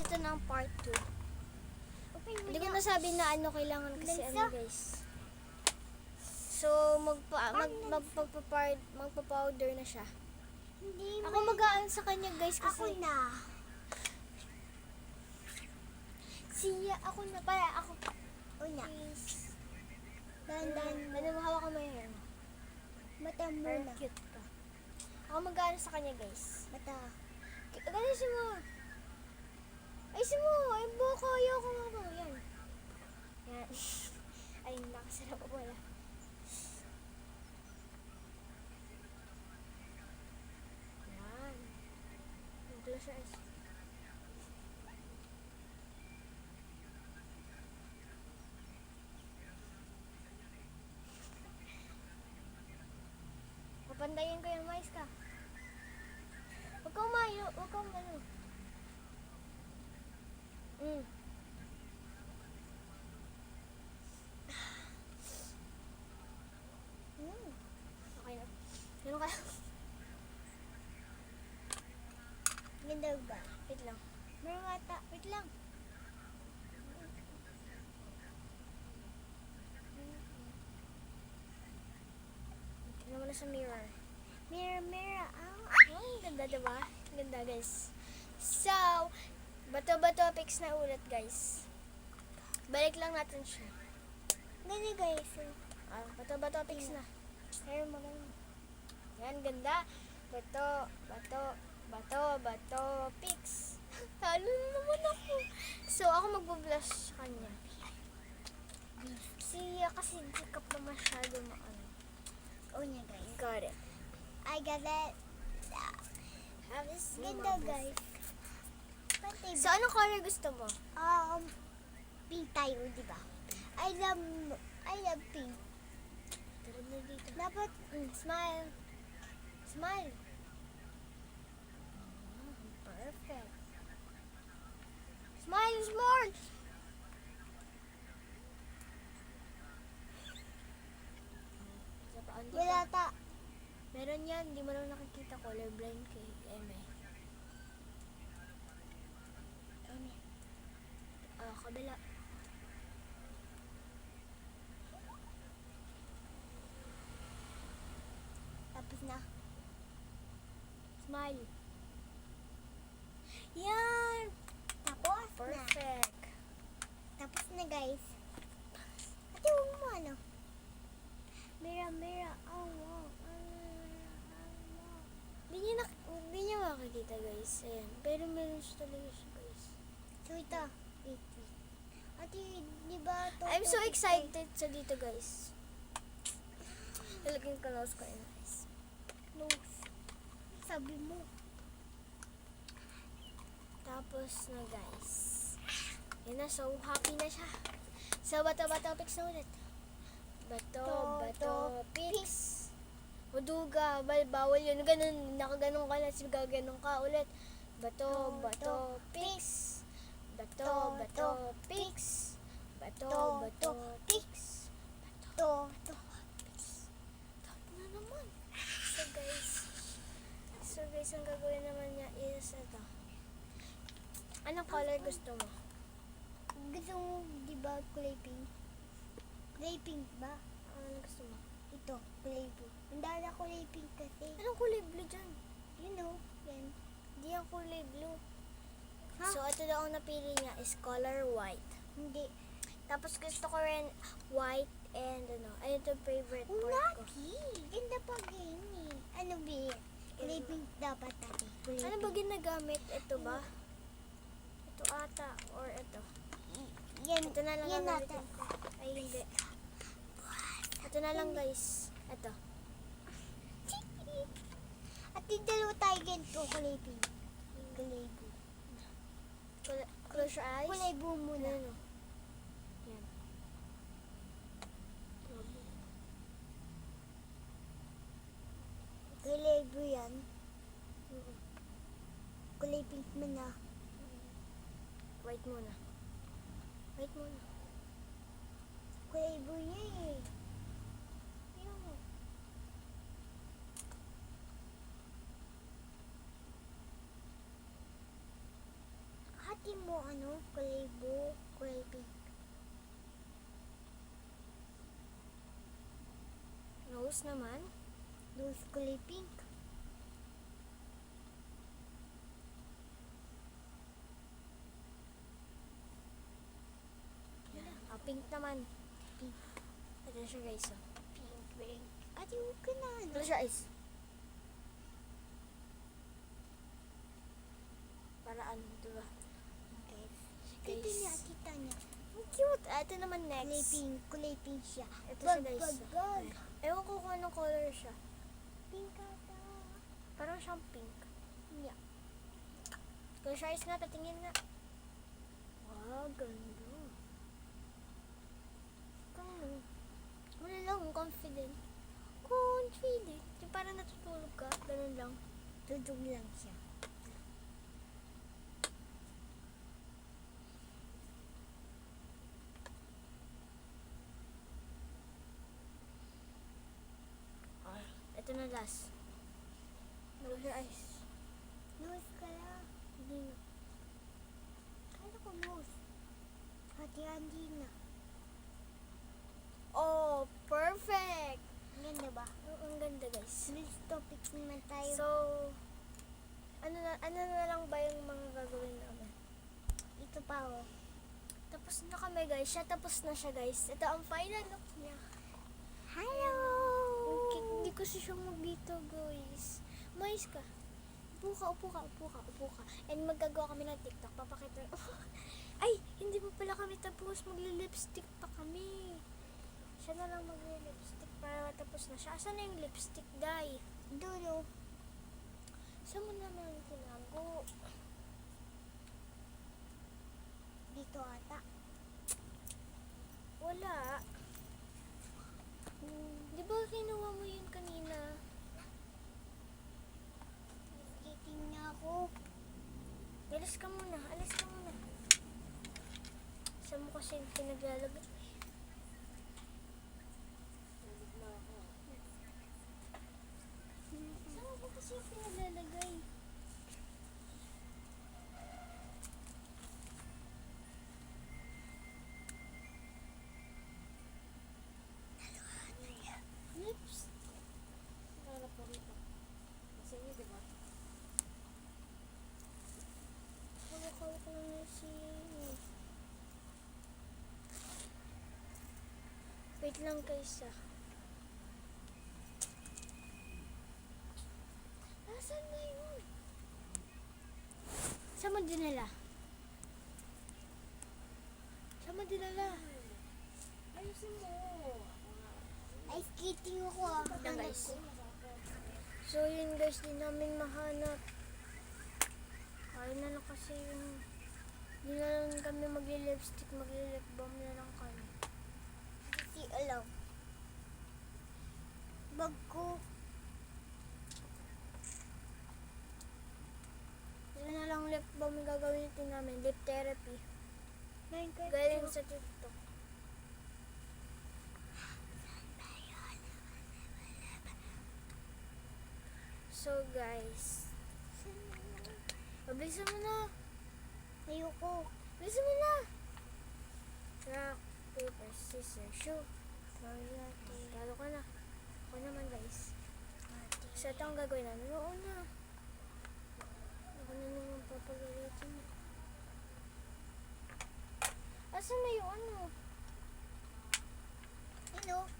ito na ang part 2. Hindi ko nasabi na ano kailangan kasi ano guys. So magpa-powder na siya. Ako mag-aan sa kanya guys kasi Ako na. ako na para ako. Una. Please. Dandan. Ano mo hawak ko may hair mo? Mata Very muna. cute ka. Ako mag-aan sa kanya guys. Mata. Ganisin mo. Ayusin mo. Ay buko. Ayoko nga mo. Yan. Yan. Ay nakasarap ako wala. Yan. Close your eyes. Papandayin ko yung mais ka. Huwag kang mayo. Huwag kang ano. Okay na. Ganun ka. Ganda ba? Wait lang. Meron mata. Wait lang. Tingnan mo na sa mirror. Mirror. Ay, ganda diba? Ganda guys. So, bato-bato fix na ulit guys. Balik lang natin siya. Ganda guys. Bato-bato fix na. Hair mo ganun. Yan, ganda. Bato, fix. Talo na naman ako. So, ako magbo-blush sa kanya. Kasi di ka pa masyado maano. Una guys. Got it. I got it. Have this Ganda guys. Pati So, anong color gusto mo? pink tayo, di ba? I love pink. Tara na dito. Dapat, Smile. Smile. Perfect. Smile, smile. wala ta. Meron yan, hindi mo lang nakikita, colorblind kay Eme. Kabila. Tapos na. Smile. Yan! Tapos na. Perfect. Tapos na guys. Ate, huwag mo ano. Mira. Oh, wow. Hindi niya makikita guys. Ayan. Pero meron siya talaga siya guys. So ito. Wait. Ate, di ba ito? I'm so excited sa dito guys. Talagyan ko nose ko yun guys. Nose. Sabi mo. Tapos na guys. Yan na. So happy na siya. So bato fix na ulit. Bato fix. Maduga, bawal yun. Ganun, nakaganon ka na, gaganon ka ulit. Bato fix. Bato fix. Bato fix. To. Tapos na naman. So guys, ang gagawin naman niya is ito. Anong color gusto mo? Gusto mo, di ba, kulay pink? Kulay pink ba? Anong gusto mo? Ito, kulay blue. Ang dala kulay pink kasi. Anong kulay blue dyan? You know, yan. Hindi ang kulay blue. Ha? So, ito daw ang napili niya is color white. Hindi. Tapos gusto ko rin white and ano, ayun ito favorite part ko. Lucky! Ganda pa game eh. Ano ba? Kulay pink dapat natin. Kulay Ano ba pink. ginagamit? Ito ba? Ito ata or ito? Yan, Ito na lang yan gagamitin natin. ko. Ay, hindi. Ito na lang guys. Ito. At yung dalawa tayo ganito, kulay pink. Kulay blue. Close your eyes. Kulay blue muna. Ano? Yan. Kulay blue yan. Mm-mm. Kulay pink man na. White muna. White muna. Kulay blue niya eh. Yan. Hati mo mo ano? Kulay pink. Nose naman. Nose kulay pink. Pink naman. Pink. Ito siya guys. Pink. Ate, huwag ka na ano? Ito siya guys. Para ano, diba? Kita niya, kita niya. Ang cute. Ito naman next. Kulay pink siya. Ito siya guys. Gag. Ewan ko kung anong color siya. Pink ata. Parang siyang pink. Yeah. Kung siya is nga, tatingin nga. Wow, ganda. Wala lang, confident. Confident. Yung parang natutulog ka, ganun lang. Tudog lang siya. Ito na last. Close your eyes. Nose ka lang. Hindi na. Kala ko nose. Ate Andy na. Oh, perfect! Ang ganda ba? Ang ganda guys. Next topic naman tayo. So, ano na lang ba yung mga gagawin namin? Ito pa oh. Tapos na kami guys. Tapos na siya guys. Ito ang final look niya. Hello! Hindi kasi siya mag-dito guys. Mais ka. Upo ka. And magagawa kami ng TikTok. Papakita. Ay, hindi pa pala kami tapos. Magli-lipstick pa kami. Siya na lang magli-lipstick para tapos na siya. Asan na yung lipstick, Day? Dulo. Saan mo naman tinago? Dito ata. Wala. Di ba kinuha mo yun kanina? Skating na ako. Alis ka muna. Saan mo kasi pinaglalagay? Saan mo kasi pinaglalagay? Lips. Para po rito. Kasi niyo, diba? Hawak ko lang si... Wait lang kaysa. Nasaan na yun? Saan mo dinala? Ayusin mo. Ay, skating ako ah. Yan guys. So yun guys, di namin mahanap. Kaya na lang kasi yung... Di na lang kami magli-lipstick, magli-lip balm na lang kami. Hindi alam. Bag ko. Yun na lang lip balm yung gagawin namin, lip therapy. Galing sa TikTok. So guys, bilisan mo na. Ayoko. Bilisan mo na. Rock, paper, scissors, shoot. Talo ka na. Ako naman guys. So ito ang gagawin namin. Oo na. Ako na naman papagalitin mo. Asan na yung ano? Hello.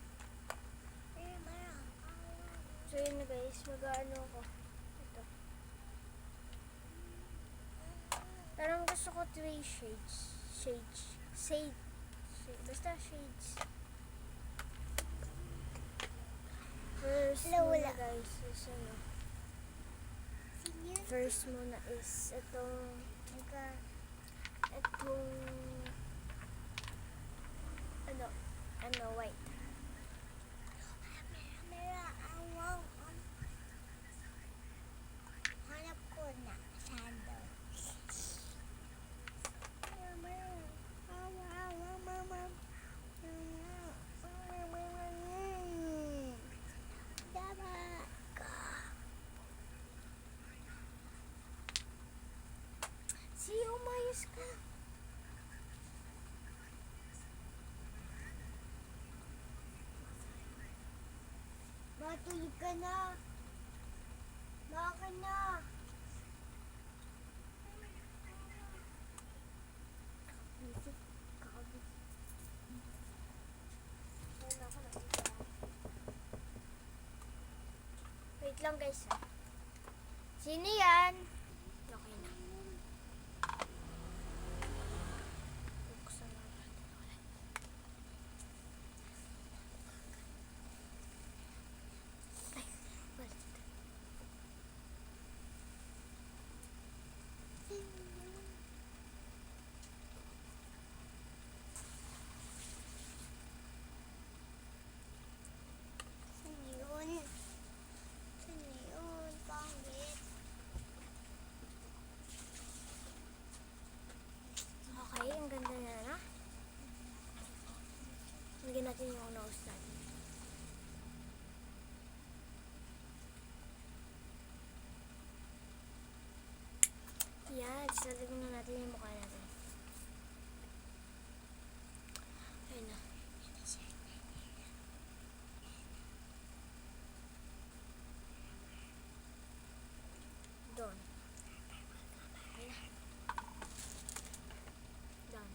So yun na guys, mag-ano ako. Ito. Parang gusto ko 3 shades. Basta shades. First Wala, muna wala. guys is ano. Senior. First muna is itong white. Hanap ko na sandal. Si umayos ka. Matulog ka na. Baka na. Wait lang guys ha. Sino yan? Okay na. Buksan na natin ulit. Ay, balik. Saan yun? Saan yun? Pangit. Okay, ang ganda na na. Lagyan natin yung nose natin. Yan, salagyan na natin yung mukha natin. Ayun na. Doon. Ayun na. Down.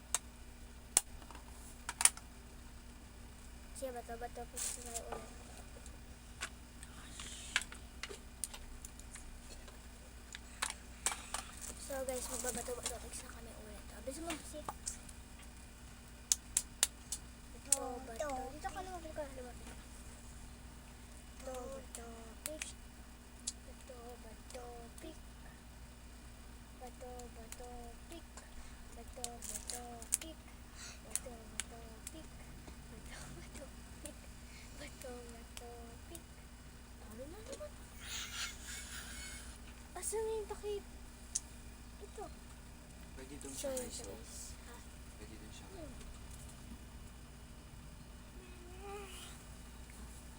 Siya, bato-bato. Pwede tayo ulit. So guys, magbabato-bato na kami ulit. Abis mo, si. Bato-bato. Dito ka lumapit ka. Lumapit ka. Bato-bato. Pick. Bato-bato. Pick. Bato-bato. Pick. Bato-bato. Pick. Bato-bato. Pick. Bato-bato. Pick. Bato-bato. Pick. Ano na naman? Asan na yung takip? Ito. Pwede doon So, siya yun guys. siya Oh. guys. Ha? Pwede doon siya.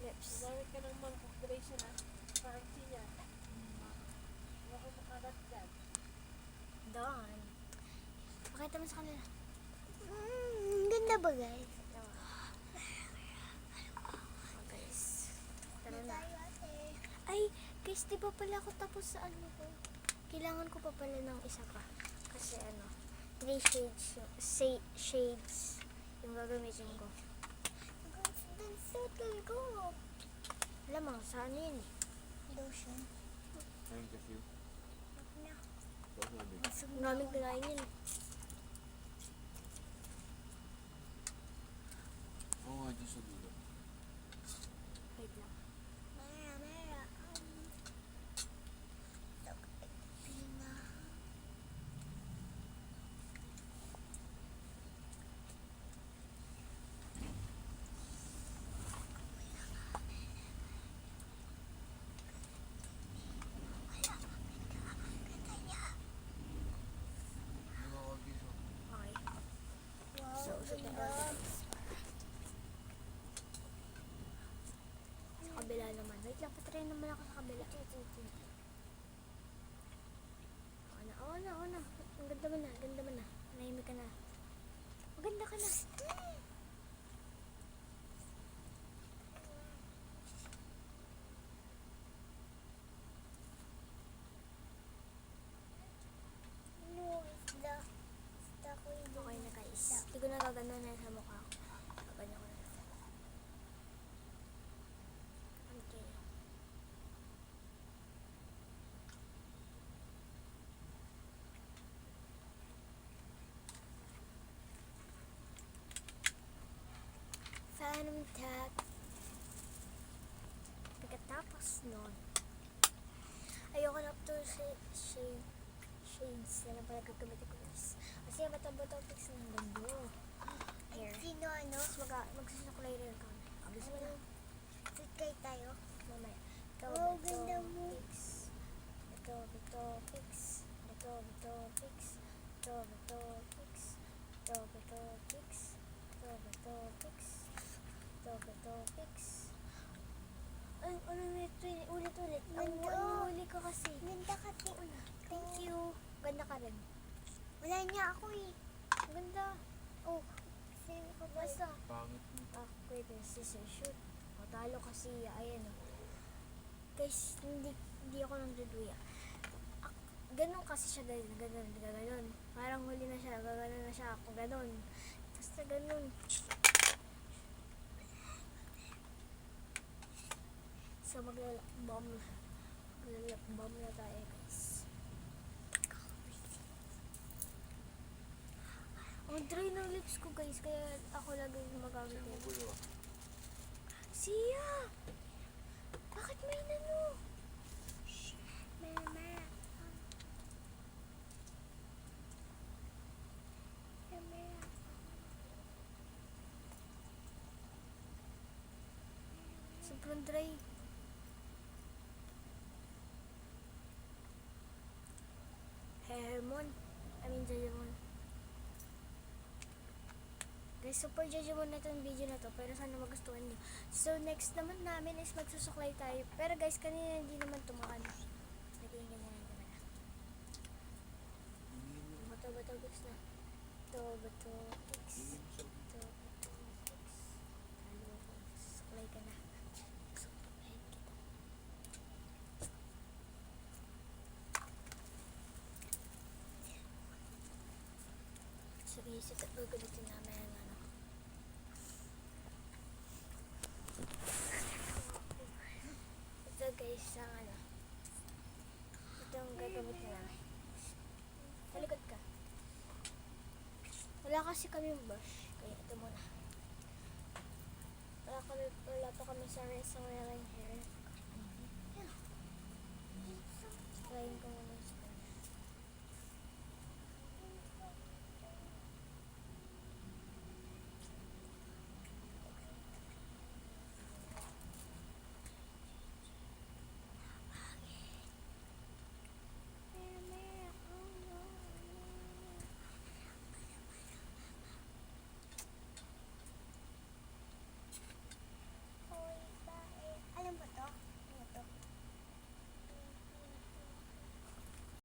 Lips. Gamit ka ng microabrasion ha. Parang siya. Huwag ko makagat dyan. Doon. Pakita mo sa kanila. Ganda ba guys? Oh, guys. Tara na. Tayo ate. Ay, guys, di ba pala ako tapos sa ano ko? Kailangan ko pa pala ng isa pa. Kasi ano, 3 shades, shades yung gagamitin ko. Ganda settle ko. Alam mo, saan yun eh? Lotion. Ayun kasi. Na. Sabi. Maraming kinain yun. Oo nga, doon sa dulo. Wait lang. Mera, mera. Pina. Nakakagis ako. Okay. Wow, So, ganda. Sa kabila naman. Wait lang, patry naman ako sa kabila. Oo na. Ang ganda mo na. Nahimik ka na. Maganda ka na. No, isda. Isda ko yung Okay na guys. Hindi ko nagagano na sa mukha ko. Ganyan ko na lang. Okay. Phantom tap. Pagkatapos nun, ayoko na to shades na lang pala gagamitin ko guys. Kasi bato-bato fix ng gando. Here. Sino ano? Tapos magsusuklay rin kami. Abis mo na. Sit kayo tayo. Mamaya. Ito, Wow, bato, ganda mo. fix. Ito, bato, fix. Ito, bato, fix. Ito, bato, fix. Ito, bato, fix. Ito, bato, fix. Ito, bato, fix. Ay, ano nito yun? Ulit. Ang Ganda. huli ko kasi. Ganda kasi. Thank you. Ganda ka rin. Wala niya ako eh. Ang ganda. Oh, Sino ko ba? basta. Pangit mo. Wait, scissor shoot. O, talo kasi, ayan o. Guys, hindi ako nang duduya. Ganun kasi siya, guys. Ganun. Parang huli na siya. Gaganon na siya ako. Ganun. Basta ganun. So, maglalakbam na tayo, guys. Ang dry ng lips ko, guys. Kaya ako lagi gumagamit Sa'yo mo nito. gulo ah. Sia! Bakit may nano? Mama. Mama. Sobrang dry. Hermon. Jajamon. Guys, super jajamon na itong video na to. Pero sana magustuhan nyo. So, next naman namin is magsusuklay tayo. Pero guys, kanina hindi naman tumakan. Naging ganyan na naman. Bato-bato guys na. Bato-bato guys. Bato-bato guys. Halo guys. Suklay ka na. Suklay kita. So guys, ito gagamitin namin ang ano. Ito guys, ang ano. Ito ang gagamitin namin. Talikod ka. Wala kasi kami brush. Kaya ito muna. Wala pa kami sa reling hair. Trying ko muna.